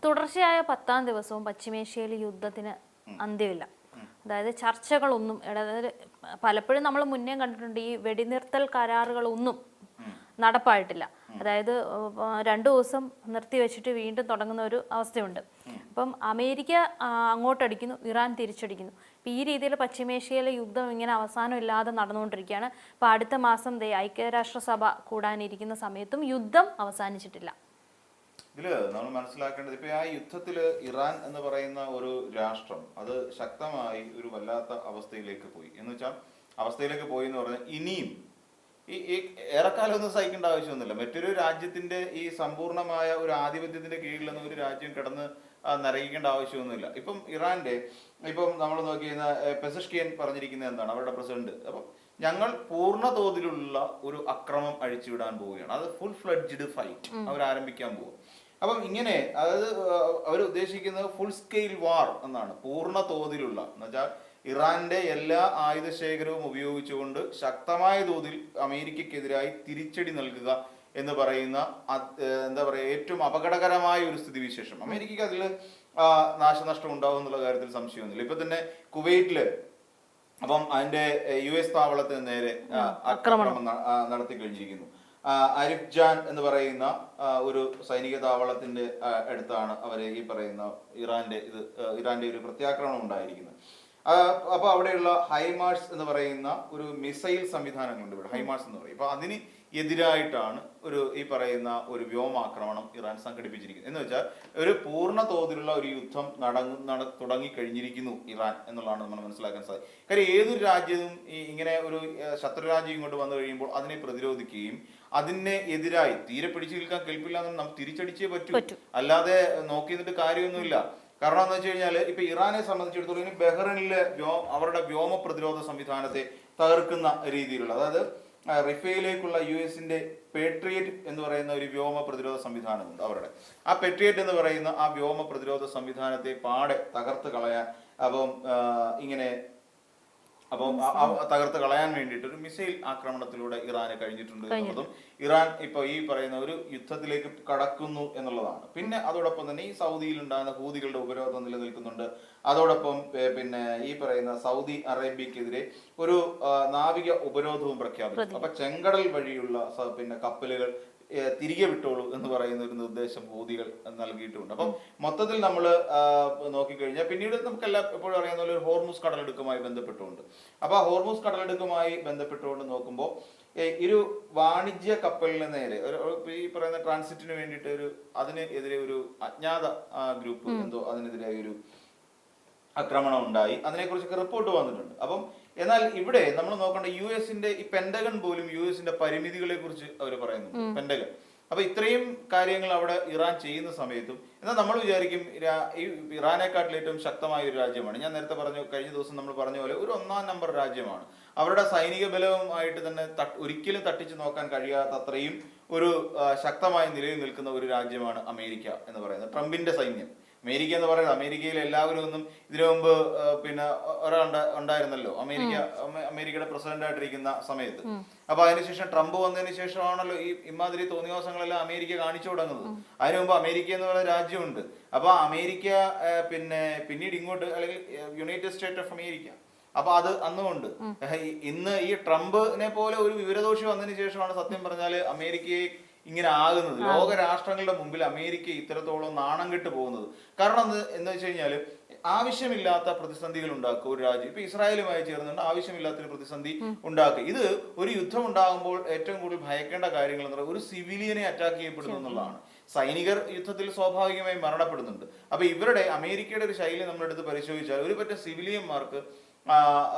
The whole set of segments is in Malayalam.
തുടർച്ചയായ 10-ാം ദിവസവും പശ്ചിമേഷ്യയിൽ യുദ്ധത്തിന് അന്ത്യമില്ല. അതായത് ചർച്ചകളൊന്നും, അതായത് പലപ്പോഴും നമ്മൾ മുന്നേ കണ്ടിട്ടുണ്ട് ഈ വെടിനിർത്തൽ കരാറുകളൊന്നും നടപ്പായിട്ടില്ല. അതായത് 2 ദിവസം നിർത്തിവെച്ചിട്ട് വീണ്ടും തുടങ്ങുന്ന ഒരു അവസ്ഥയുണ്ട്. അപ്പം അമേരിക്ക അങ്ങോട്ടടിക്കുന്നു, ഇറാൻ തിരിച്ചടിക്കുന്നു. അപ്പം ഈ രീതിയിൽ പശ്ചിമേഷ്യയിലെ യുദ്ധം ഇങ്ങനെ അവസാനം ഇല്ലാതെ നടന്നുകൊണ്ടിരിക്കുകയാണ്. അപ്പം അടുത്ത മാസം ഐക്യരാഷ്ട്രസഭ കൂടാനിരിക്കുന്ന സമയത്തും യുദ്ധം അവസാനിച്ചിട്ടില്ല. ഇതില് നമ്മൾ മനസ്സിലാക്കേണ്ടത് ഇപ്പൊ ആ യുദ്ധത്തില് ഇറാൻ എന്ന് പറയുന്ന ഒരു രാഷ്ട്രം അത് ശക്തമായി ഒരു വല്ലാത്ത അവസ്ഥയിലേക്ക് പോയി. എന്ന് വെച്ചാൽ അവസ്ഥയിലേക്ക് പോയി എന്ന് പറഞ്ഞാൽ ഇനിയും ഈ ഏറെക്കാലം ഒന്നും സഹിക്കേണ്ട ആവശ്യമൊന്നുമില്ല. മറ്റൊരു രാജ്യത്തിന്റെ ഈ സമ്പൂർണമായ ഒരു ആധിപത്യത്തിന്റെ കീഴിലൊന്നും ഒരു രാജ്യം കിടന്ന് നരകിക്കേണ്ട ആവശ്യമൊന്നുമില്ല. ഇപ്പം ഇറാന്റെ നമ്മൾ നോക്കിയിരുന്ന പെസഷ്കിയൻ പറഞ്ഞിരിക്കുന്നത് എന്താണ്, അവരുടെ പ്രസിഡന്റ്, അപ്പം ഞങ്ങൾ പൂർണ്ണ തോതിലുള്ള ഒരു അക്രമം അഴിച്ചുവിടാൻ പോവുകയാണ്. അത് ഫുൾ ഫ്ലഡ്ജ്ഡ് ഫൈറ്റ് അവർ ആരംഭിക്കാൻ പോകും. അപ്പം ഇങ്ങനെ അതായത് അവർ ഉദ്ദേശിക്കുന്നത് ഫുൾ സ്കെയിൽ വാർ എന്നാണ്. പൂർണ്ണ തോതിലുള്ള എന്ന് വെച്ചാൽ ഇറാന്റെ എല്ലാ ആയുധ ശേഖരവും ഉപയോഗിച്ചുകൊണ്ട് ശക്തമായ തോതിൽ അമേരിക്കക്കെതിരായി തിരിച്ചടി നൽകുക എന്ന് പറയുന്ന എന്താ പറയുക ഏറ്റവും അപകടകരമായ ഒരു സ്ഥിതിവിശേഷം. അമേരിക്കക്ക് അതിൽ നാശനഷ്ടം ഉണ്ടാവും എന്നുള്ള കാര്യത്തിൽ സംശയമൊന്നുമില്ല. ഇപ്പൊ തന്നെ കുവൈറ്റില് അപ്പം അതിന്റെ US താവളത്തിന് നേരെ ആക്രമണം നടത്തി കഴിഞ്ഞിരിക്കുന്നു. അരിഫ് ജാൻ എന്ന് പറയുന്ന ഒരു സൈനിക താവളത്തിന്റെ അടുത്താണ് അവര് ഈ പറയുന്ന ഇറാന്റെ ഒരു പ്രത്യാക്രമണം ഉണ്ടായിരിക്കുന്നത്. അപ്പൊ അവിടെയുള്ള ഹൈമാർസ് എന്ന് പറയുന്ന ഒരു മിസൈൽ സംവിധാനങ്ങളുണ്ട് ഇവിടെ, ഹൈമാർസ് എന്ന് പറയും. അപ്പൊ അതിന് എതിരായിട്ടാണ് ഈ പറയുന്ന ഒരു വ്യോമാക്രമണം ഇറാൻ സംഘടിപ്പിച്ചിരിക്കുന്നത്. എന്ന് വെച്ചാൽ ഒരു പൂർണ്ണ തോതിലുള്ള ഒരു യുദ്ധം തുടങ്ങിക്കഴിഞ്ഞിരിക്കുന്നു ഇറാൻ എന്നുള്ളതാണ് നമ്മൾ മനസ്സിലാക്കാൻ സാധിക്കും. കാര്യം ഏതൊരു രാജ്യവും ഇങ്ങനെ ഒരു ശത്രുരാജ്യം ഇങ്ങോട്ട് വന്നു കഴിയുമ്പോൾ അതിനെ പ്രതിരോധിക്കുകയും അതിനെ എതിരായി തീരെ പിടിച്ചു നിൽക്കാൻ കെൽപ്പില്ല എന്ന് നമ്മൾ തിരിച്ചടിച്ചേ പറ്റൂ, അല്ലാതെ നോക്കി നിന്നിട്ട് കാര്യമൊന്നുമില്ല. കാരണം എന്ന് വെച്ച് കഴിഞ്ഞാൽ ഇപ്പൊ ഇറാനെ സംബന്ധിച്ചിടത്തോളം ഇനി ബഹ്റൈനിലെ അവരുടെ വ്യോമ പ്രതിരോധ സംവിധാനത്തെ തകർക്കുന്ന രീതിയിലുള്ള, അതായത് റിഫയിലേക്കുള്ള US പേട്രിയറ്റ് എന്ന് പറയുന്ന ഒരു വ്യോമ പ്രതിരോധ സംവിധാനമുണ്ട് അവരുടെ. ആ പേട്രിയറ്റ് എന്ന് പറയുന്ന ആ വ്യോമ പ്രതിരോധ സംവിധാനത്തെ പാടെ തകർത്ത് കളയാൻ തകർത്ത് കളയാൻ വേണ്ടിയിട്ട് ഒരു മിസൈൽ ആക്രമണത്തിലൂടെ ഇറാന് കഴിഞ്ഞിട്ടുണ്ട് എന്നുള്ളതും ഇറാൻ ഇപ്പൊ ഈ പറയുന്ന ഒരു യുദ്ധത്തിലേക്ക് കടക്കുന്നു എന്നുള്ളതാണ്. പിന്നെ അതോടൊപ്പം തന്നെ ഈ സൗദിയിൽ ഉണ്ടാകുന്ന ഹൂതികളുടെ ഉപരോധം നിലനിൽക്കുന്നുണ്ട്. അതോടൊപ്പം പിന്നെ ഈ പറയുന്ന സൗദി അറേബ്യക്കെതിരെ ഒരു നാവിക ഉപരോധവും പ്രഖ്യാപിച്ചു. അപ്പൊ ചെങ്കടൽ വഴിയുള്ള കപ്പലുകൾ തിരികെ വിട്ടോളൂ എന്ന് പറയുന്ന ഒരു നിർദ്ദേശം ഹൂതികൾ നൽകിയിട്ടുണ്ട്. അപ്പം മൊത്തത്തിൽ നമ്മൾ നോക്കിക്കഴിഞ്ഞാൽ പിന്നീട് നമുക്കെല്ലാം എപ്പോഴും അറിയാവുന്ന പോലെ ഒരു ഹോർമുസ് കടലെടുക്കുമായി ബന്ധപ്പെട്ടുകൊണ്ട്, അപ്പൊ ആ ഹോർമുസ് കടലെടുക്കുമായി ബന്ധപ്പെട്ടുകൊണ്ട് നോക്കുമ്പോൾ ഒരു വാണിജ്യ കപ്പലിന് നേരെ ഈ പറയുന്ന ട്രാൻസിറ്റിന് വേണ്ടിയിട്ട് അതിനെതിരെ ഒരു അജ്ഞാത ഗ്രൂപ്പ് അതിനെതിരെ ഒരു ആക്രമണം ഉണ്ടായി. അതിനെക്കുറിച്ചൊക്കെ റിപ്പോർട്ട് വന്നിട്ടുണ്ട്. അപ്പം എന്നാൽ ഇവിടെ നമ്മൾ നോക്കേണ്ട ഈ പെന്റഗൺ പോലും US പരിമിതികളെ കുറിച്ച് അവർ പറയുന്നു, പെന്റഗൺ. അപ്പൊ ഇത്രയും കാര്യങ്ങൾ അവിടെ ഇറാൻ ചെയ്യുന്ന സമയത്തും എന്നാൽ നമ്മൾ വിചാരിക്കും ഈ ഇറാനെക്കാട്ടിൽ ഏറ്റവും ശക്തമായ ഒരു രാജ്യമാണ്. ഞാൻ നേരത്തെ കഴിഞ്ഞ ദിവസം നമ്മൾ പറഞ്ഞ പോലെ ഒരു 1-ാം നമ്പർ രാജ്യമാണ്. അവരുടെ സൈനിക ബലവുമായിട്ട് തന്നെ ഒരിക്കലും തട്ടിച്ചു നോക്കാൻ കഴിയാത്ത അത്രയും ഒരു ശക്തമായ നിലയിൽ നിൽക്കുന്ന ഒരു രാജ്യമാണ് അമേരിക്ക എന്ന് പറയുന്നത്. ട്രംപിന്റെ സൈന്യം അമേരിക്ക എന്ന് പറയുന്നത്, അമേരിക്കയിൽ എല്ലാവരും ഒന്നും ഇതിനു മുമ്പ് പിന്നെ ഒരാൾ ഉണ്ടായിരുന്നല്ലോ അമേരിക്കയുടെ പ്രസിഡന്റ് ആയിട്ടിരിക്കുന്ന സമയത്ത്. അപ്പൊ അതിനുശേഷം ട്രംപ് വന്നതിന് ശേഷമാണല്ലോ ഈ ഇമാതിരി തോന്നിവാസങ്ങളെല്ലാം അമേരിക്ക കാണിച്ചു തുടങ്ങുന്നത്. അതിനു മുമ്പ് അമേരിക്ക എന്ന് പറയുന്ന രാജ്യമുണ്ട്. അപ്പൊ അമേരിക്ക പിന്നീട് ഇങ്ങോട്ട് അല്ലെങ്കിൽ യുണൈറ്റഡ് സ്റ്റേറ്റ് ഓഫ് അമേരിക്ക, അപ്പൊ അത് അന്നുകൊണ്ട് ഇന്ന് ഈ ട്രംപിനെ പോലെ ഒരു വിവരദോഷി വന്നതിന് ശേഷമാണ് സത്യം പറഞ്ഞാല് അമേരിക്കയെ ഇങ്ങനെ ആകുന്നത്. ലോക രാഷ്ട്രങ്ങളുടെ മുമ്പിൽ അമേരിക്ക ഇത്രത്തോളം നാണം കെട്ട് പോകുന്നത്. കാരണം എന്ന് വെച്ച് കഴിഞ്ഞാൽ ആവശ്യമില്ലാത്ത പ്രതിസന്ധികൾ ഉണ്ടാക്കുക ഒരു രാജ്യം. ഇപ്പൊ ഇസ്രായേലുമായി ചേർന്നുകൊണ്ട് ആവശ്യമില്ലാത്തൊരു പ്രതിസന്ധി ഉണ്ടാക്കുക. ഇത് ഒരു യുദ്ധം ഉണ്ടാകുമ്പോൾ ഏറ്റവും കൂടുതൽ ഭയക്കേണ്ട കാര്യങ്ങൾ എന്ന് പറയുന്നത് ഒരു സിവിലിയനെ അറ്റാക്ക് ചെയ്യപ്പെടുന്നു എന്നുള്ളതാണ്. സൈനികർ യുദ്ധത്തിൽ സ്വാഭാവികമായും മരണപ്പെടുന്നുണ്ട്. അപ്പൊ അമേരിക്കയുടെ ഒരു ശൈലി നമ്മളെടുത്ത് പരിശോധിച്ചാൽ ഒരു പറ്റം സിവിലിയന്മാർക്ക്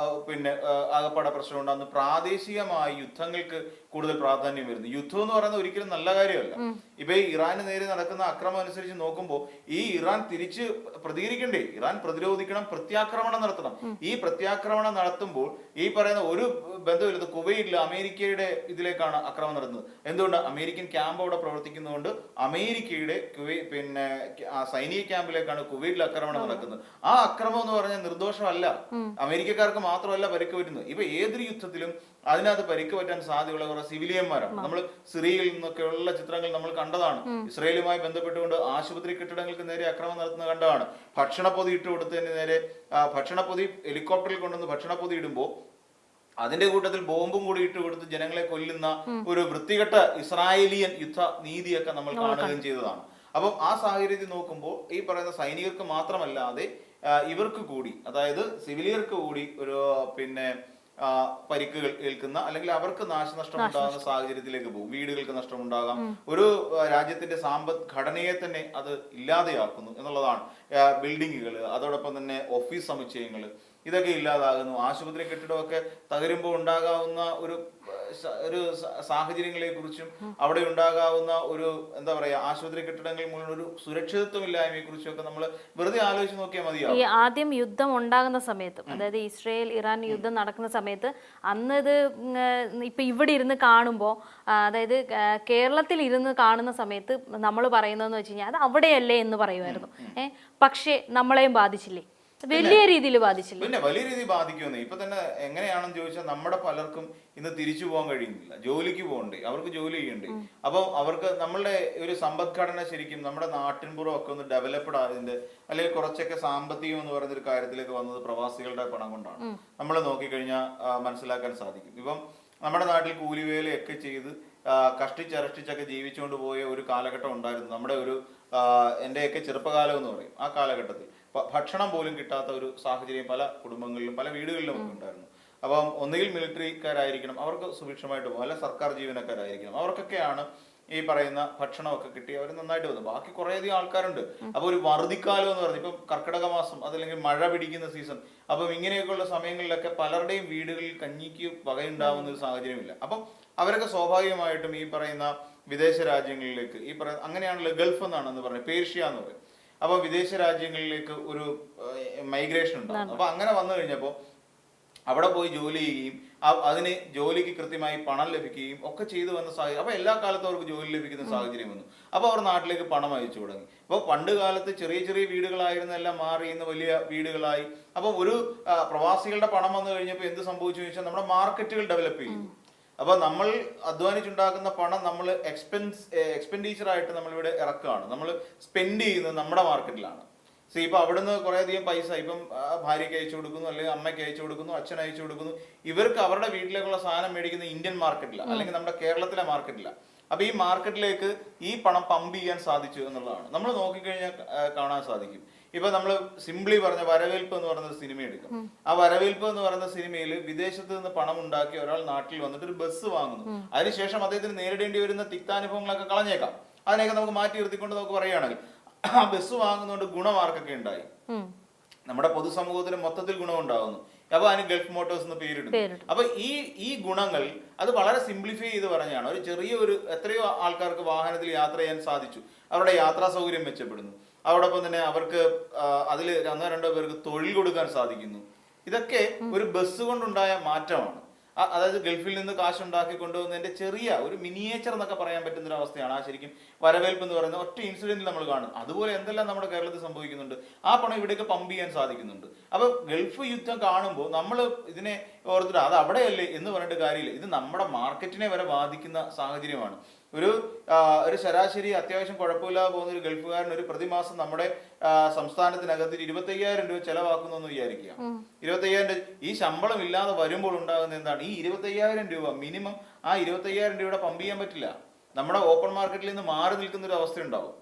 ആകപ്പാടെ പ്രശ്നമുണ്ട്. അന്ന് പ്രാദേശികമായ യുദ്ധങ്ങൾക്ക് കൂടുതൽ പ്രാധാന്യം വരുന്നു. യുദ്ധം എന്ന് പറയുന്നത് ഒരിക്കലും നല്ല കാര്യമല്ല. ഇപ്പൊ ഇറാന് നേരെ നടക്കുന്ന അക്രമം അനുസരിച്ച് നോക്കുമ്പോൾ ഈ ഇറാൻ തിരിച്ച് പ്രതികരിക്കണ്ടേ? ഇറാൻ പ്രതിരോധിക്കണം, പ്രത്യാക്രമണം നടത്തണം. ഈ പ്രത്യാക്രമണം നടത്തുമ്പോൾ ഈ പറയുന്ന ഒരു ബന്ധമില്ലാത്ത കുവൈറ്റിൽ അമേരിക്കയുടെ ഇതിലേക്കാണ് ആക്രമണം നടത്തുന്നത്. എന്തുകൊണ്ട്? അമേരിക്കൻ ക്യാമ്പ് അവിടെ പ്രവർത്തിക്കുന്നതുകൊണ്ട് അമേരിക്കയുടെ സൈനിക ക്യാമ്പിലേക്കാണ് കുവൈറ്റിൽ ആക്രമണം നടക്കുന്നത്. ആ ആക്രമണം എന്ന് പറഞ്ഞാൽ നിർദോഷമല്ല, അമേരിക്കക്കാർക്ക് മാത്രമല്ല പരിക്ക് പറ്റുന്നത്. ഇപ്പൊ ഏതൊരു യുദ്ധത്തിലും അതിനകത്ത് പരിക്ക് പറ്റാൻ സാധ്യതയുള്ള കുറെ സിവിലിയന്മാരാണ്. നമ്മൾ സിറിയയിൽ നിന്നൊക്കെയുള്ള ചിത്രങ്ങൾ നമ്മൾ കണ്ടതാണ്. ഇസ്രയേലുമായി ബന്ധപ്പെട്ടുകൊണ്ട് ആശുപത്രി കെട്ടിടങ്ങൾക്ക് നേരെ ആക്രമണം നടത്തുന്നത് കണ്ടതാണ്. ഭക്ഷണപ്പൊതി ഇട്ട് കൊടുത്തതിന് നേരെ ഭക്ഷണപ്പൊതി ഹെലികോപ്റ്ററിൽ കൊണ്ടുവന്ന് ഭക്ഷണപ്പൊതി ഇടുമ്പോൾ അതിന്റെ കൂട്ടത്തിൽ ബോംബും കൂടി ഇട്ട് കൊടുത്ത് ജനങ്ങളെ കൊല്ലുന്ന ഒരു വൃത്തികെട്ട ഇസ്രായേലിയൻ യുദ്ധ നീതിയൊക്കെ നമ്മൾ കാണുകയും ചെയ്തതാണ്. അപ്പം ആ സാഹചര്യത്തിൽ നോക്കുമ്പോൾ ഈ പറയുന്ന സൈനികർക്ക് മാത്രമല്ലാതെ ഇവർക്ക് കൂടി, അതായത് സിവിലിയർക്ക് കൂടി ഒരു പരിക്കുകൾ ഏൽക്കുന്ന, അല്ലെങ്കിൽ അവർക്ക് നാശനഷ്ടം ഉണ്ടാകുന്ന സാഹചര്യത്തിലേക്ക് പോകും. വീടുകൾക്ക് നഷ്ടമുണ്ടാകാം, ഒരു രാജ്യത്തിന്റെ സമ്പദ്ഘടനയെ തന്നെ അത് ഇല്ലാതെയാക്കുന്നു എന്നുള്ളതാണ്. ബിൽഡിങ്ങുകൾ, അതോടൊപ്പം തന്നെ ഓഫീസ് സമുച്ചയങ്ങൾ, ഇതൊക്കെ ഇല്ലാതാകുന്നു. ആശുപത്രി കെട്ടിടമൊക്കെ തകരുമ്പോൾ ഉണ്ടാകാവുന്ന ഒരു സാഹചര്യങ്ങളെ കുറിച്ചും അവിടെ ഉണ്ടാകാവുന്ന ഒരു എന്താ പറയാ ആശുപത്രി കെട്ടിടങ്ങളിൽ മുഴുവൻ ഒരു സുരക്ഷിതത്വമില്ലായ്മയെ കുറിച്ചും ഒക്കെ നമ്മൾ വെറുതെ ആലോചിച്ച് നോക്കിയാൽ മതിയാവും. ഈ ആദ്യം യുദ്ധം ഉണ്ടാകുന്ന സമയത്ത്, അതായത് ഇസ്രയേൽ ഇറാൻ യുദ്ധം നടക്കുന്ന സമയത്ത്, അന്ന് ഇത് ഇപ്പൊ ഇവിടെ ഇരുന്ന് കാണുമ്പോൾ, അതായത് കേരളത്തിൽ ഇരുന്ന് കാണുന്ന സമയത്ത് നമ്മൾ പറയുന്നതെന്ന് വെച്ച് കഴിഞ്ഞാൽ അത് അവിടെയല്ലേ എന്ന് പറയുമായിരുന്നു. പക്ഷേ നമ്മളെയും ബാധിച്ചില്ലേ? വലിയ രീതിയിൽ ബാധിച്ചില്ല. പിന്നെ വലിയ രീതിയിൽ ബാധിക്കുമെന്നേ. ഇപ്പൊ തന്നെ എങ്ങനെയാണെന്ന് ചോദിച്ചാൽ നമ്മുടെ പലർക്കും ഇന്ന് തിരിച്ചു പോകാൻ കഴിയുന്നില്ല. ജോലിക്ക് പോകണ്ടേ, അവർക്ക് ജോലി ചെയ്യണ്ടേ. അപ്പൊ അവർക്ക് നമ്മളുടെ ഒരു സമ്പദ്ഘടന ശരിക്കും നമ്മുടെ നാട്ടിൻപുറം ഒക്കെ ഒന്ന് ഡെവലപ്ഡ് ആയതിന്റെ, അല്ലെങ്കിൽ കുറച്ചൊക്കെ സാമ്പത്തികം എന്ന് പറയുന്ന ഒരു കാര്യത്തിലേക്ക് വന്നത് പ്രവാസികളുടെ പണം കൊണ്ടാണ്. നമ്മൾ നോക്കിക്കഴിഞ്ഞാൽ മനസ്സിലാക്കാൻ സാധിക്കും. ഇപ്പം നമ്മുടെ നാട്ടിൽ കൂലിവേലയൊക്കെ ചെയ്ത് കഷ്ടിച്ചരഷ്ടിച്ചൊക്കെ ജീവിച്ചുകൊണ്ട് പോയ ഒരു കാലഘട്ടം ഉണ്ടായിരുന്നു. നമ്മുടെ ഒരു എന്റെയൊക്കെ ചെറുപ്പകാലം എന്ന് പറയും. ആ കാലഘട്ടത്തിൽ ഭക്ഷണം പോലും കിട്ടാത്ത ഒരു സാഹചര്യം പല കുടുംബങ്ങളിലും പല വീടുകളിലും ഒക്കെ ഉണ്ടായിരുന്നു. അപ്പം ഒന്നുകിൽ മിലിറ്ററിക്കാരായിരിക്കണം, അവർക്ക് സുഭിക്ഷമായിട്ട് പോകും, അല്ല സർക്കാർ ജീവനക്കാരായിരിക്കണം, അവർക്കൊക്കെയാണ് ഈ പറയുന്ന ഭക്ഷണമൊക്കെ കിട്ടി അവർ നന്നായിട്ട് വന്നു. ബാക്കി കുറേയധികം ആൾക്കാരുണ്ട്. അപ്പൊ ഒരു വറുതിക്കാലം എന്ന് പറഞ്ഞാൽ ഇപ്പം കർക്കിടക മാസം, അതല്ലെങ്കിൽ മഴ പിടിക്കുന്ന സീസൺ, അപ്പം ഇങ്ങനെയൊക്കെയുള്ള സമയങ്ങളിലൊക്കെ പലരുടെയും വീടുകളിൽ കഞ്ഞിക്ക് വകയുണ്ടാവുന്ന ഒരു സാഹചര്യമില്ല. അപ്പം അവരൊക്കെ സ്വാഭാവികമായിട്ടും ഈ പറയുന്ന വിദേശ രാജ്യങ്ങളിലേക്ക്, ഈ പറയുന്ന അങ്ങനെയാണല്ലോ ഗൾഫ് എന്നാണെന്ന് പറയുന്നത്, പേർഷ്യ എന്ന് പറയും. അപ്പൊ വിദേശ രാജ്യങ്ങളിലേക്ക് ഒരു മൈഗ്രേഷൻ ഉണ്ടാകും. അപ്പൊ അങ്ങനെ വന്നു കഴിഞ്ഞപ്പോൾ അവിടെ പോയി ജോലി ചെയ്യുകയും അതിന് ജോലിക്ക് കൃത്യമായി പണം ലഭിക്കുകയും ഒക്കെ ചെയ്തു വന്ന സാഹചര്യം. അപ്പൊ എല്ലാ കാലത്തും അവർക്ക് ജോലി ലഭിക്കുന്ന സാഹചര്യം വന്നു. അപ്പൊ അവർ നാട്ടിലേക്ക് പണം അയച്ചു തുടങ്ങി. അപ്പൊ പണ്ട് കാലത്ത് ചെറിയ ചെറിയ വീടുകളായിരുന്നെല്ലാം മാറി ഇന്ന് വലിയ വീടുകളായി. അപ്പൊ ഒരു പ്രവാസികളുടെ പണം വന്നു കഴിഞ്ഞപ്പോൾ എന്ത് സംഭവിച്ചു ചോദിച്ചാൽ നമ്മുടെ മാർക്കറ്റുകൾ ഡെവലപ്പ് ചെയ്തു. അപ്പൊ നമ്മൾ അധ്വാനിച്ചുണ്ടാക്കുന്ന പണം നമ്മൾ എക്സ്പെൻഡിച്ചർ ആയിട്ട് നമ്മളിവിടെ ഇറക്കുകയാണ്. നമ്മൾ സ്പെൻഡ് ചെയ്യുന്നത് നമ്മുടെ മാർക്കറ്റിലാണ്. ഇപ്പൊ അവിടുന്ന് കുറെ അധികം പൈസ ഇപ്പം ഭാര്യയ്ക്ക് അയച്ചു കൊടുക്കുന്നു, അല്ലെങ്കിൽ അമ്മയ്ക്ക് അയച്ചു കൊടുക്കുന്നു, അച്ഛൻ അയച്ചു കൊടുക്കുന്നു. ഇവർക്ക് അവരുടെ വീട്ടിലേക്കുള്ള സാധനം മേടിക്കുന്ന ഇന്ത്യൻ മാർക്കറ്റിലാണ്, അല്ലെങ്കിൽ നമ്മുടെ കേരളത്തിലെ മാർക്കറ്റിലാണ്. അപ്പൊ ഈ മാർക്കറ്റിലേക്ക് ഈ പണം പമ്പ് ചെയ്യാൻ സാധിച്ചു എന്നുള്ളതാണ് നമ്മൾ നോക്കിക്കഴിഞ്ഞാൽ കാണാൻ സാധിക്കും. ഇപ്പൊ നമ്മൾ സിംപ്ലി പറഞ്ഞ വരവേൽപ്പ് എന്ന് പറയുന്ന സിനിമ എടുക്കും. ആ വരവേൽപ്പ് എന്ന് പറയുന്ന സിനിമയിൽ വിദേശത്ത് നിന്ന് പണം ഉണ്ടാക്കി ഒരാൾ നാട്ടിൽ വന്നിട്ട് ഒരു ബസ് വാങ്ങുന്നു. അതിനുശേഷം അദ്ദേഹത്തിന് നേരിടേണ്ടി വരുന്ന തിക്താനുഭവങ്ങളൊക്കെ കളഞ്ഞേക്കാം. അതിനെയൊക്കെ നമുക്ക് മാറ്റി നിർത്തിക്കൊണ്ട് നമുക്ക് പറയുകയാണെങ്കിൽ ആ ബസ് വാങ്ങുന്നതുകൊണ്ട് ഗുണം ആർക്കൊക്കെ ഉണ്ടായി? നമ്മുടെ പൊതുസമൂഹത്തിന് മൊത്തത്തിൽ ഗുണം ഉണ്ടാകുന്നു. അപ്പൊ അതിന് ഗൾഫ് മോട്ടോഴ്സ് എന്ന് പേരിടുന്നു. അപ്പൊ ഈ ഗുണങ്ങൾ അത് വളരെ സിംപ്ലിഫൈ ചെയ്ത് പറഞ്ഞാണ്. ഒരു ചെറിയ എത്രയോ ആൾക്കാർക്ക് വാഹനത്തിൽ യാത്ര ചെയ്യാൻ സാധിച്ചു, അവരുടെ യാത്രാ സൗകര്യം മെച്ചപ്പെടുന്നു. അതോടൊപ്പം തന്നെ അവർക്ക് അതിൽ 1-2 പേർക്ക് തൊഴിൽ കൊടുക്കാൻ സാധിക്കുന്നു. ഇതൊക്കെ ഒരു ബസ് കൊണ്ടുണ്ടായ മാറ്റമാണ്. അതായത് ഗൾഫിൽ നിന്ന് കാശുണ്ടാക്കി കൊണ്ടുവന്നതിന്റെ ചെറിയ ഒരു മിനിയേച്ചർ എന്നൊക്കെ പറയാൻ പറ്റുന്ന ഒരു അവസ്ഥയാണ് ആ ശരിക്കും വരവേൽപ്പ് എന്ന് പറയുന്ന ഒറ്റ ഇൻസിഡന്റിൽ നമ്മൾ കാണും. അതുപോലെ എന്തെല്ലാം നമ്മുടെ കേരളത്തിൽ സംഭവിക്കുന്നുണ്ട്. ആ പണം ഇവിടെയൊക്കെ പമ്പ് ചെയ്യാൻ സാധിക്കുന്നുണ്ട്. അപ്പൊ ഗൾഫ് യുദ്ധം കാണുമ്പോൾ നമ്മൾ ഇതിനെ ഓർത്തിട്ട് അത് അവിടെയല്ലേ എന്ന് പറഞ്ഞിട്ട് കാര്യമില്ല. ഇത് നമ്മുടെ മാർക്കറ്റിനെ വരെ ബാധിക്കുന്ന സാഹചര്യമാണ്. ഒരു ശരാശരി അത്യാവശ്യം കുഴപ്പമില്ലാതെ പോകുന്ന ഒരു ഗൾഫുകാരൻ ഒരു പ്രതിമാസം നമ്മുടെ സംസ്ഥാനത്തിനകത്ത് 25,000 രൂപ ചെലവാക്കുന്നു എന്ന് വിചാരിക്കുക. 25,000 ഈ ശമ്പളം ഇല്ലാതെ വരുമ്പോൾ ഉണ്ടാകുന്ന എന്താണ്? ഈ 25,000 രൂപ മിനിമം ആ 25,000 രൂപയുടെ പമ്പ് ചെയ്യാൻ പറ്റില്ല. നമ്മുടെ ഓപ്പൺ മാർക്കറ്റിൽ നിന്ന് മാറി നിൽക്കുന്ന ഒരു അവസ്ഥ ഉണ്ടാവും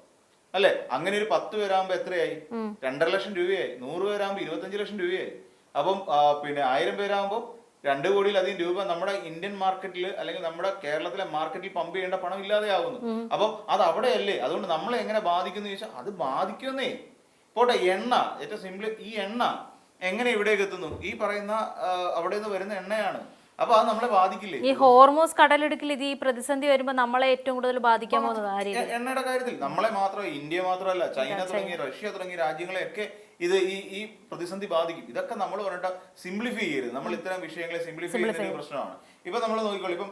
അല്ലെ? അങ്ങനെ ഒരു 10 പേരാകുമ്പോ എത്രയായി? 2.5 ലക്ഷം രൂപയായി. 100 പേരാകുമ്പോ 25 ലക്ഷം രൂപയായി. അപ്പം 1000 പേരാകുമ്പോ 2 കോടിയിലധികം രൂപ നമ്മുടെ ഇന്ത്യൻ മാർക്കറ്റിൽ അല്ലെങ്കിൽ നമ്മുടെ കേരളത്തിലെ മാർക്കറ്റിൽ പമ്പ് ചെയ്യേണ്ട പണം ഇല്ലാതെയാവുന്നു. അപ്പം അത് അവിടെയല്ലേ? അതുകൊണ്ട് നമ്മളെ എങ്ങനെ ബാധിക്കുന്നു ചോദിച്ചാൽ അത് ബാധിക്കുന്നേ. പോട്ടെ, എണ്ണ ഏറ്റവും സിമ്പിൾ. ഈ എണ്ണ എങ്ങനെ ഇവിടേക്ക് എത്തുന്നു? ഈ പറയുന്ന അവിടെ നിന്ന് വരുന്ന എണ്ണയാണ്. അപ്പൊ അത് നമ്മളെ ബാധിക്കില്ലേ? ഈ ഹോർമോസ് കടലിടുക്കിൽ ഇത് ഈ പ്രതിസന്ധി വരുമ്പോൾ നമ്മളെ ഏറ്റവും കൂടുതൽ ബാധിക്കാൻ പോകുന്ന കാര്യം എണ്ണയുടെ കാര്യത്തിൽ നമ്മളെ മാത്രമല്ല, ഇന്ത്യ മാത്രമല്ല, ചൈന തുടങ്ങി റഷ്യ തുടങ്ങിയ രാജ്യങ്ങളെയൊക്കെ ഇത് ഈ പ്രതിസന്ധി ബാധിക്കും. ഇതൊക്കെ നമ്മൾ പറഞ്ഞിട്ട് സിംപ്ലിഫൈ ചെയ്യരുത്. നമ്മൾ ഇത്തരം വിഷയങ്ങളെ സിംപ്ലിഫൈ ചെയ്യുന്ന പ്രശ്നമാണ്. ഇപ്പൊ നമ്മൾ നോക്കിക്കോളൂ.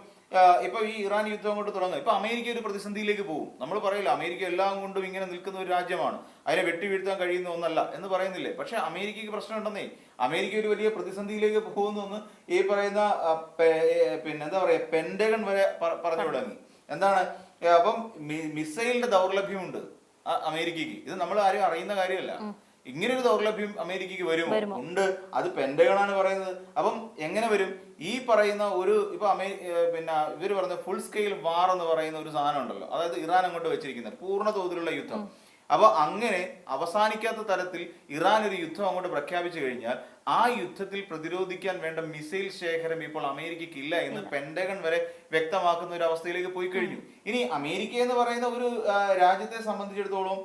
ഇപ്പൊ ഈ ഇറാൻ യുദ്ധം കൊണ്ട് തുടങ്ങും. ഇപ്പൊ അമേരിക്ക ഒരു പ്രതിസന്ധിയിലേക്ക് പോകും. നമ്മൾ പറയില്ല അമേരിക്ക എല്ലാം കൊണ്ടും ഇങ്ങനെ നിൽക്കുന്ന ഒരു രാജ്യമാണ്, അതിനെ വെട്ടിവീഴ്ത്താൻ കഴിയുന്ന ഒന്നല്ല എന്ന് പറയുന്നില്ലേ? പക്ഷെ അമേരിക്കക്ക് പ്രശ്നം ഉണ്ടെന്നേ. അമേരിക്ക ഒരു വലിയ പ്രതിസന്ധിയിലേക്ക് പോകുന്നു ഈ പറയുന്ന എന്താ പറയാ പെന്റഗൺ വരെ പറഞ്ഞു തുടങ്ങി. എന്താണ് അപ്പം മിസൈലിന്റെ ദൗർലഭ്യമുണ്ട് അമേരിക്കക്ക്. ഇത് നമ്മൾ ആരും അറിയുന്ന കാര്യമല്ല. ഇങ്ങനെ ഒരു ദൗർലഭ്യം അമേരിക്കക്ക് വരുമോ? ഉണ്ട്. അത് പെന്റഗണാണ് പറയുന്നത്. അപ്പം എങ്ങനെ വരും? ഈ പറയുന്ന ഒരു ഇപ്പൊ പിന്നെ ഇവര് പറഞ്ഞ ഫുൾ സ്കെയിൽ വാർ എന്ന് പറയുന്ന ഒരു സാധനം ഉണ്ടല്ലോ, അതായത് ഇറാൻ അങ്ങോട്ട് വെച്ചിരിക്കുന്നത് പൂർണ്ണ തോതിലുള്ള യുദ്ധം. അപ്പൊ അങ്ങനെ അവസാനിക്കാത്ത തരത്തിൽ ഇറാൻ ഒരു യുദ്ധം അങ്ങോട്ട് പ്രഖ്യാപിച്ചു കഴിഞ്ഞാൽ ആ യുദ്ധത്തിൽ പ്രതിരോധിക്കാൻ വേണ്ട മിസൈൽ ശേഖരം ഇപ്പോൾ അമേരിക്കയ്ക്ക് ഇല്ല എന്ന് പെന്റഗൺ വരെ വ്യക്തമാക്കുന്ന ഒരു അവസ്ഥയിലേക്ക് പോയി കഴിഞ്ഞു. ഇനി അമേരിക്ക എന്ന് പറയുന്ന ഒരു രാജ്യത്തെ സംബന്ധിച്ചിടത്തോളം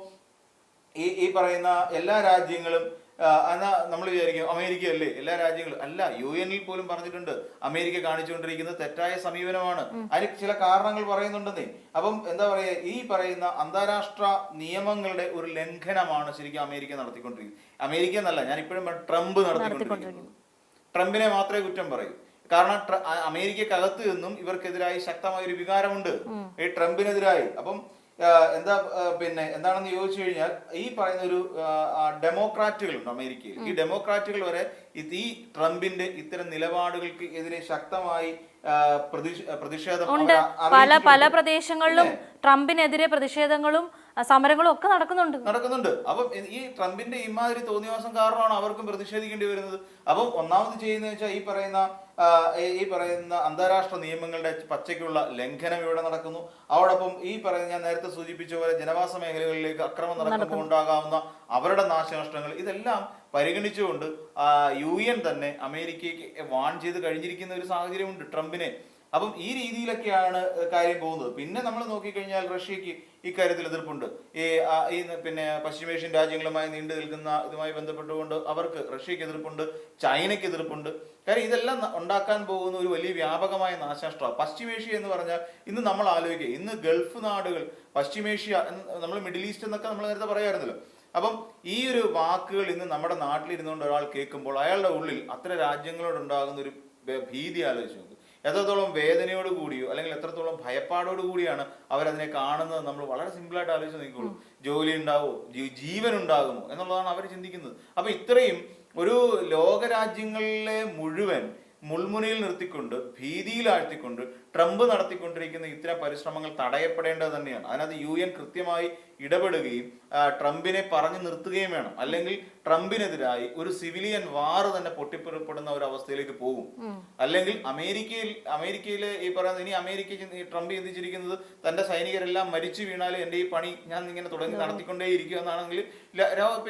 ഈ പറയുന്ന എല്ലാ രാജ്യങ്ങളും എന്നാ നമ്മൾ വിചാരിക്കും അമേരിക്ക അല്ലേ എല്ലാ രാജ്യങ്ങളും അല്ല. UN പോലും പറഞ്ഞിട്ടുണ്ട് അമേരിക്ക കാണിച്ചുകൊണ്ടിരിക്കുന്നത് തെറ്റായ സമീപനമാണ്. അതിന് ചില കാരണങ്ങൾ പറയുന്നുണ്ടെന്നേ. അപ്പം എന്താ പറയാ, ഈ പറയുന്ന അന്താരാഷ്ട്ര നിയമങ്ങളുടെ ഒരു ലംഘനമാണ് ശരിക്കും അമേരിക്ക നടത്തിക്കൊണ്ടിരിക്കുന്നത്. അമേരിക്ക എന്നല്ല, ഞാൻ ഇപ്പോഴും ട്രംപ് നടത്തിക്കൊണ്ടിരിക്കുന്നത്. ട്രംപിനെ മാത്രമേ കുറ്റം പറയൂ. കാരണം അമേരിക്കക്കകത്ത് നിന്നും ഇവർക്കെതിരായി ശക്തമായ ഒരു വികാരമുണ്ട് ഈ ട്രംപിനെതിരായി. അപ്പം എന്താണെന്ന് ചോദിച്ചു കഴിഞ്ഞാൽ ഈ പറയുന്ന ഒരു ഡെമോക്രാറ്റുകളുണ്ട് അമേരിക്കയിൽ. ഈ ഡെമോക്രാറ്റുകൾ വരെ ഈ ട്രംപിന്റെ ഇത്തരം നിലപാടുകൾക്ക് എതിരെ ശക്തമായി പ്രതിഷേധം പല പ്രദേശങ്ങളിലും ട്രംപിനെതിരെ പ്രതിഷേധങ്ങളും സമരങ്ങളും ഒക്കെ നടക്കുന്നുണ്ട്. അപ്പം ഈ ട്രംപിന്റെ ഇമാതിരി തോന്നിവാസം കാരണമാണ് അവർക്കും പ്രതിഷേധിക്കേണ്ടി വരുന്നത്. അപ്പം ഒന്നാമത് ചെയ്യുന്നത് വെച്ചാൽ ഈ പറയുന്ന അന്താരാഷ്ട്ര നിയമങ്ങളുടെ പച്ചയ്ക്കുള്ള ലംഘനം ഇവിടെ നടക്കുന്നു. അതോടൊപ്പം ഈ പറയുന്ന ഞാൻ നേരത്തെ സൂചിപ്പിച്ച പോലെ ജനവാസ മേഖലകളിലേക്ക് അക്രമം നടക്കുമ്പോൾ ഉണ്ടാകാവുന്ന അവരുടെ നാശനഷ്ടങ്ങൾ ഇതെല്ലാം പരിഗണിച്ചുകൊണ്ട് UN തന്നെ അമേരിക്കയ്ക്ക് വാൺ ചെയ്ത് കഴിഞ്ഞിരിക്കുന്ന ഒരു സാഹചര്യമുണ്ട് ട്രംപിനെ. അപ്പം ഈ രീതിയിലൊക്കെയാണ് കാര്യം പോകുന്നത്. പിന്നെ നമ്മൾ നോക്കിക്കഴിഞ്ഞാൽ റഷ്യക്ക് ഇക്കാര്യത്തിൽ എതിർപ്പുണ്ട്. പിന്നെ പശ്ചിമേഷ്യൻ രാജ്യങ്ങളുമായി നീണ്ടു നിൽക്കുന്ന ഇതുമായി ബന്ധപ്പെട്ടുകൊണ്ട് അവർക്ക് റഷ്യക്ക് എതിർപ്പുണ്ട്, ചൈനയ്ക്ക് എതിർപ്പുണ്ട്. കാര്യം ഇതെല്ലാം ഉണ്ടാക്കാൻ പോകുന്ന ഒരു വലിയ വ്യാപകമായ നാശനഷ്ടമാണ്. പശ്ചിമേഷ്യ എന്ന് പറഞ്ഞാൽ ഇന്ന് നമ്മൾ ആലോചിക്കുക, ഇന്ന് ഗൾഫ് നാടുകൾ പശ്ചിമേഷ്യ, നമ്മൾ മിഡിൽ ഈസ്റ്റ് എന്നൊക്കെ നമ്മൾ നേരത്തെ പറയാറുണ്ടല്ലോ. അപ്പം ഈ ഒരു വാക്കുകൾ ഇന്ന് നമ്മുടെ നാട്ടിലിരുന്നുകൊണ്ട് ഒരാൾ കേൾക്കുമ്പോൾ അയാളുടെ ഉള്ളിൽ അത്തരം രാജ്യങ്ങളോടുണ്ടാകുന്ന ഒരു ഭീതി ആലോചിച്ച് നോക്കും. എത്രത്തോളം വേദനയോട് കൂടിയോ അല്ലെങ്കിൽ എത്രത്തോളം ഭയപ്പാടോട് കൂടിയാണ് അവരതിനെ കാണുന്നത് നമ്മൾ വളരെ സിമ്പിളായിട്ട് ആലോചിച്ച് നോക്കിക്കോളൂ. ജോലി ഉണ്ടാവോ, ജീവൻ ഉണ്ടാകുമോ എന്നുള്ളതാണ് അവർ ചിന്തിക്കുന്നത്. അപ്പൊ ഇത്രയും ഒരു ലോകരാജ്യങ്ങളിലെ മുഴുവൻ മുൾമുനയിൽ നിർത്തിക്കൊണ്ട് ഭീതിയിലാഴ്ത്തിക്കൊണ്ട് ട്രംപ് നടത്തിക്കൊണ്ടിരിക്കുന്ന ഇത്തരം പരിശ്രമങ്ങൾ തടയപ്പെടേണ്ടത് തന്നെയാണ്. അതിനകത്ത് UN കൃത്യമായി ഇടപെടുകയും ട്രംപിനെ പറഞ്ഞു നിർത്തുകയും വേണം. അല്ലെങ്കിൽ ട്രംപിനെതിരായി ഒരു സിവിലിയൻ വാർ തന്നെ പൊട്ടിപ്പുറപ്പെടുന്ന ഒരു അവസ്ഥയിലേക്ക് പോകും. അല്ലെങ്കിൽ അമേരിക്കയിലെ ഈ പറയുന്നത് ഇനി അമേരിക്ക ട്രംപ് ചിന്തിച്ചിരിക്കുന്നത് തന്റെ സൈനികരെല്ലാം മരിച്ചു വീണാലും എന്റെ ഈ പണി ഞാൻ ഇങ്ങനെ തുടങ്ങി നടത്തിക്കൊണ്ടേ ഇരിക്കുക എന്നാണെങ്കിൽ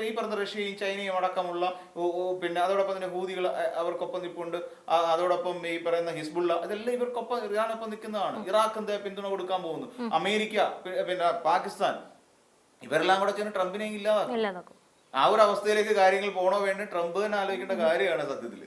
ഈ പറഞ്ഞ റഷ്യയും ചൈനയും അടക്കമുള്ള പിന്നെ അതോടൊപ്പം തന്നെ ഹൂതികൾ അവർക്കൊപ്പം നിൽപ്പുണ്ട്. അതോടൊപ്പം ഈ പറയുന്ന ഹിസ്ബുള്ള ഇതെല്ലാം ഇവർക്കൊപ്പം ഇറാനൊപ്പം നിൽക്കുന്നതാണ്. ഇറാഖ് എന്താ പിന്തുണ കൊടുക്കാൻ പോകുന്നു, അമേരിക്ക, പിന്നെ പാകിസ്ഥാൻ, ഇവരെല്ലാം കൂടെ ചേർന്ന് ട്രംപിനെ ഇല്ലാതാക്കും. ആ ഒരു അവസ്ഥയിലേക്ക് കാര്യങ്ങൾ പോണോ വേണ്ടി ട്രംപ് തന്നെ ആലോചിക്കേണ്ട കാര്യമാണ് സത്യത്തില്.